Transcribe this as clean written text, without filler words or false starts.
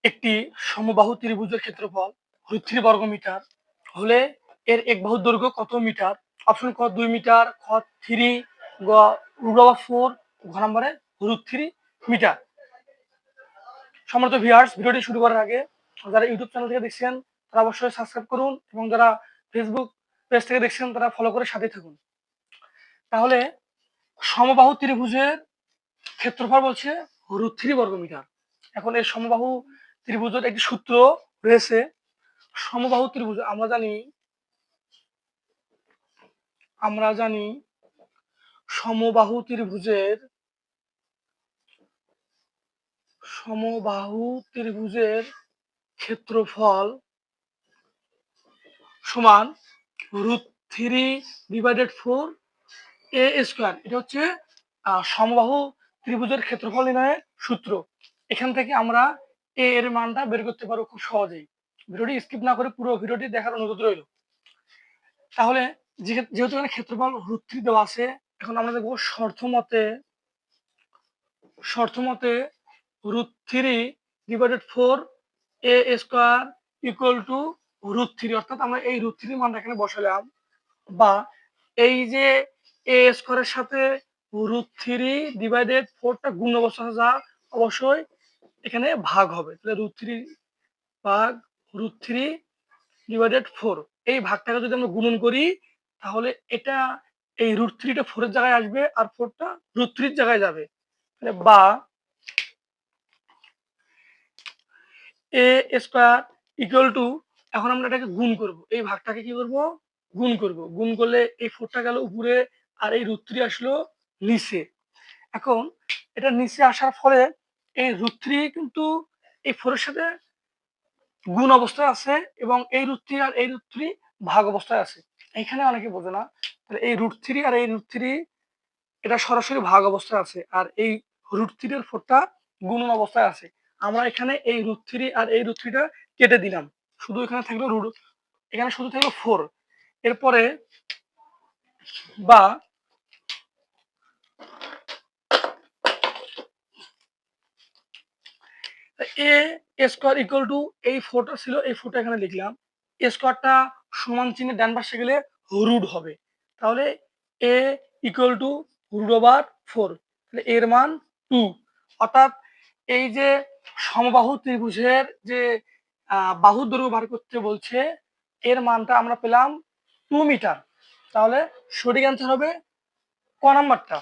একটি সমবাহু ত্রিভুজের ক্ষেত্রফল √3 বর্গমিটার হলে এর এক বাহুর দৈর্ঘ্য কত মিটার? অপশন ক 2 মিটার, খ 3, গ √4, ঘ নম্বরে √3 মিটার। সম্মানিত ভিউয়ার্স, ভিডিওটি শুরু করার আগে যারা ইউটিউব চ্যানেল থেকে দেখছেন তারা অবশ্যই সাবস্ক্রাইব করুন এবং যারা ফেসবুক পেজ থেকে দেখছেন তারা ফলো করে সাথে থাকুন। তাহলে সমবাহু ত্রিভুজের ক্ষেত্রফল বলছে √3 বর্গমিটার। এখন এই সমবাহু ত্রিভুজের একটি সূত্র রয়েছে। সমবাহু ত্রিভুজ আমরা জানি সমবাহু ত্রিভুজের ক্ষেত্রফল সমান √3/4 a স্কয়ার। এটা হচ্ছে সমবাহু ত্রিভুজের ক্ষেত্রফল নির্ণয়ের সূত্র। এখান থেকে আমরা a এর মানটা বের করতে পারবো খুব সহজেই। ভিডিওটি স্কিপ না করে পুরো ভিডিওটি দেখার অনুরোধ রইল। তাহলে যেহেতু এখানে ক্ষেত্রফল √3 দেওয়া আছে, এখন আমরা দেখবো শর্তমতে √3/4 a স্কয়ার ইকুয়াল টু √3, অর্থাৎ আমরা এই √3 মানটা এখানে বসালাম, বা এই যে a স্কয়ারের সাথে √3/4টা গুণ অবস্থা যা অবশ্যই এখানে ভাগ হবে। তাহলে √3/4 এই ভাগটাকে যদি আমরা গুণন করি তাহলে এটা এই √3টা 4 এর জায়গায় আসবে আর 4টা √3 এর জায়গায় যাবে। বা a স্কয়ার ইকুয়াল টু, এখন আমরা এটাকে গুণ করব, এই ভাগটাকে কি করব গুণ করলে এই 4টা গেল উপরে আর এই √3 আসলো নিচে। এখন এটা নিচে আসার ফলে এই √3 কিন্তু এই 4 এর সাথে গুণ অবস্থায় আছে এবং এই √3 আর এই √3 ভাগ অবস্থায় আছে। এখানে অনেকে বোঝে না, তাহলে এই √3 আর এই √3 এটা সরাসরি ভাগ অবস্থায় আছে আর এই √3 এর 4টা গুণন অবস্থায় আছে। আমরা এখানে এই √3 আর এই √3টা কেটে দিলাম, শুধু এখানে থাকলো এখানে শুধু থাকলো 4। এরপরে বা a স্কয়ার ইকুয়াল টু, এই 4টা ছিল, এই 4টা এখানে লিখলাম, স্কয়ারটা সমান চিহ্নে ডান পাশে গেলে রুট হবে। তাহলে a ইকুয়াল টু √4, তাহলে এর মান 2। অর্থাৎ এই যে সমবাহু ত্রিভুজের যে বাহুর দৈর্ঘ্য বার করতে বলছে, এর মানটা আমরা পেলাম 2 মিটার। তাহলে সঠিক অ্যান্সার হবে ক নাম্বারটা।